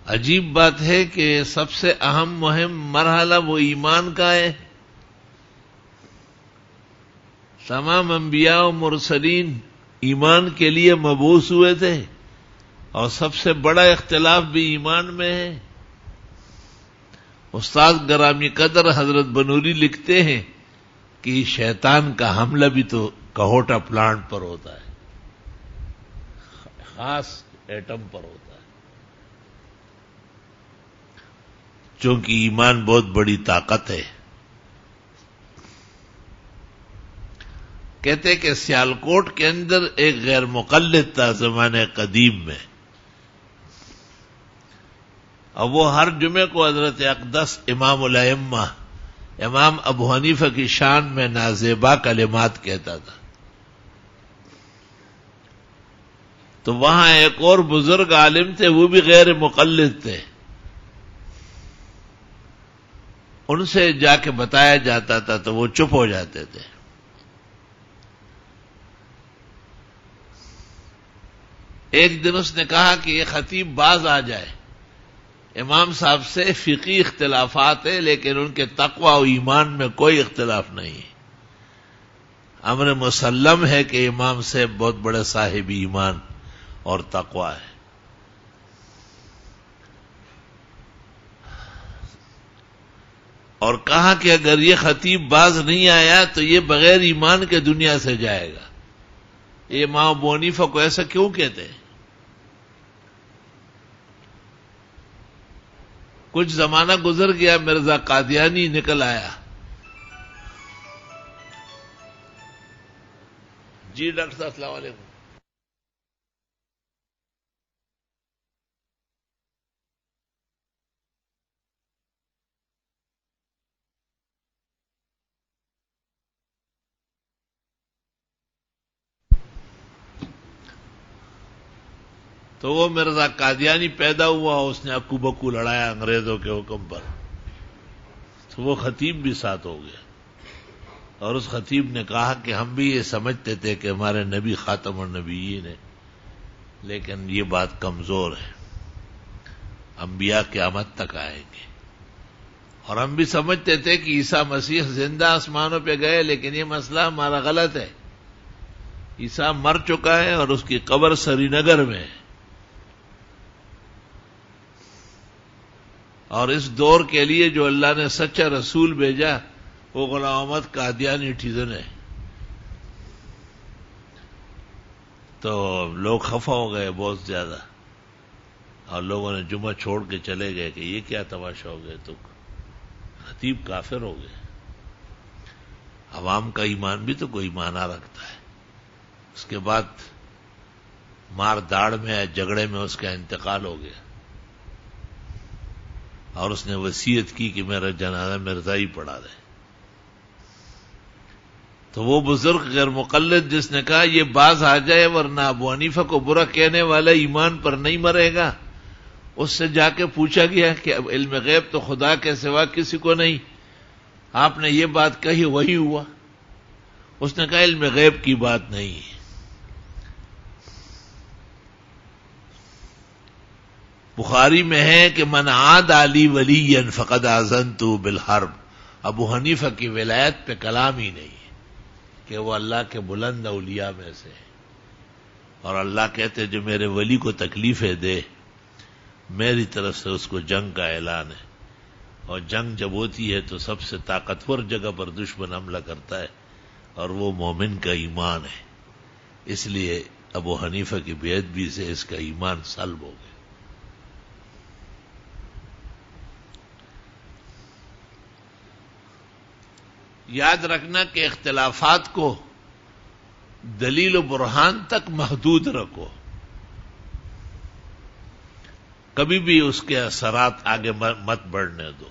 عجیب بات ہے کہ سب سے اہم مہم مرحلہ وہ ایمان کا ہے. تمام انبیاء و مرسلین ایمان کے لیے مبعوث ہوئے تھے، اور سب سے بڑا اختلاف بھی ایمان میں ہے. استاد گرامی قدر حضرت بنوری لکھتے ہیں کہ شیطان کا حملہ بھی تو کہوٹا پلانٹ پر ہوتا ہے، خاص ایٹم پر ہوتا ہے. چونکہ ایمان بہت بڑی طاقت ہے. کہتے کہ سیالکوٹ کے اندر ایک غیر مقلد تھا زمانے قدیم میں، اور وہ ہر جمعے کو حضرت اقدس امام الائمہ امام ابو حنیفہ کی شان میں نازیبا کلمات کہتا تھا. تو وہاں ایک اور بزرگ عالم تھے، وہ بھی غیر مقلد تھے. ان سے جا کے بتایا جاتا تھا تو وہ چپ ہو جاتے تھے. ایک دن اس نے کہا کہ یہ خطیب باز آ جائے، امام صاحب سے فقہی اختلافات ہیں لیکن ان کے تقوی و ایمان میں کوئی اختلاف نہیں ہے. امر مسلم ہے کہ امام سے بہت بڑے صاحب ایمان اور تقوی ہے. اور کہا کہ اگر یہ خطیب باز نہیں آیا تو یہ بغیر ایمان کے دنیا سے جائے گا. یہ امام ابو حنیفہ کو ایسا کیوں کہتے ہیں؟ کچھ زمانہ گزر گیا، مرزا قادیانی نکل آیا. جی ڈاکٹر صاحب السلام علیکم. تو وہ مرزا قادیانی پیدا ہوا، اس نے اکو بکو لڑایا انگریزوں کے حکم پر. تو وہ خطیب بھی ساتھ ہو گیا، اور اس خطیب نے کہا کہ ہم بھی یہ سمجھتے تھے کہ ہمارے نبی خاتم النبیین ہے، لیکن یہ بات کمزور ہے، انبیاء قیامت تک آئیں گے. اور ہم بھی سمجھتے تھے کہ عیسیٰ مسیح زندہ آسمانوں پہ گئے، لیکن یہ مسئلہ ہمارا غلط ہے. عیسیٰ مر چکا ہے اور اس کی قبر سری نگر میں ہے. اور اس دور کے لیے جو اللہ نے سچا رسول بھیجا وہ غلام احمد قادیانی ٹھیزن ہے. تو لوگ خفا ہو گئے بہت زیادہ، اور لوگوں نے جمعہ چھوڑ کے چلے گئے کہ یہ کیا تماشا ہو گئے، تو خطیب کافر ہو گئے. عوام کا ایمان بھی تو کوئی معنی رکھتا ہے. اس کے بعد مار داڑ میں جھگڑے میں اس کا انتقال ہو گیا، اور اس نے وصیت کی کہ میرا جنازہ مرزا ہی پڑھا دے. تو وہ بزرگ غیر مقلد جس نے کہا یہ باز آ جائے ورنہ ابو حنیفہ کو برا کہنے والا ایمان پر نہیں مرے گا، اس سے جا کے پوچھا گیا کہ اب علم غیب تو خدا کے سوا کسی کو نہیں، آپ نے یہ بات کہی وہی ہوا. اس نے کہا علم غیب کی بات نہیں ہے. بخاری میں ہے کہ من عاد علی ولی فقد آذنت بالحرب. ابو حنیفہ کی ولایت پہ کلام ہی نہیں ہے کہ وہ اللہ کے بلند اولیاء میں سے ہے. اور اللہ کہتے جو میرے ولی کو تکلیفیں دے میری طرف سے اس کو جنگ کا اعلان ہے. اور جنگ جب ہوتی ہے تو سب سے طاقتور جگہ پر دشمن حملہ کرتا ہے، اور وہ مومن کا ایمان ہے. اس لیے ابو حنیفہ کی بیعت بھی سے اس کا ایمان سلب ہو گیا. یاد رکھنا کہ اختلافات کو دلیل و برہان تک محدود رکھو، کبھی بھی اس کے اثرات آگے مت بڑھنے دو.